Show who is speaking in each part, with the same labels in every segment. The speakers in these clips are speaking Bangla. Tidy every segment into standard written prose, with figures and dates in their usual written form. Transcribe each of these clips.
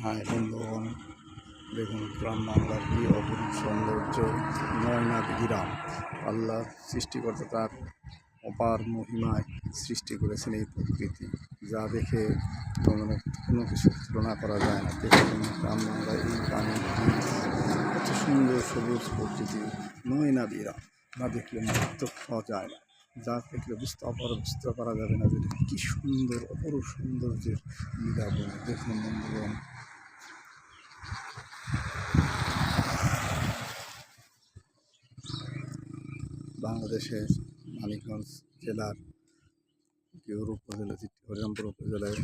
Speaker 1: হাই বন্ধুগণ, দেখুন গ্রাম বাংলার কি অপরূপ সৌন্দর্য, নয়নাথ গ্রাম। আল্লাহ সৃষ্টিকর্তা তার অপার মহিমায় সৃষ্টি করেছেন এই প্রকৃতি, যা দেখে কোনো কিছু তুলনা করা যায় না। দেখুন গ্রাম বাংলার এই পানি এত সুন্দর সবুজ প্রকৃতি, নয়নাথ গ্রাম না দেখলে মুগ্ধ হওয়া যায় না। যা দেখলে বুঝতে পারা যাবে না যে কি সুন্দর অপরূপ সৌন্দর্যের লীলাবন। দেখুন বন্ধুগণ, বাংলাদেশের মানিকগঞ্জ জেলার গেউর উপজেলা, হরিরামপুর উপজেলায়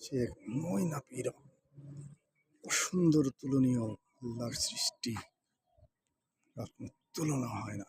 Speaker 1: সে এক ময়না পীরা, সুন্দর তুলনীয় আল্লাহর সৃষ্টি, তুলনা হয় না।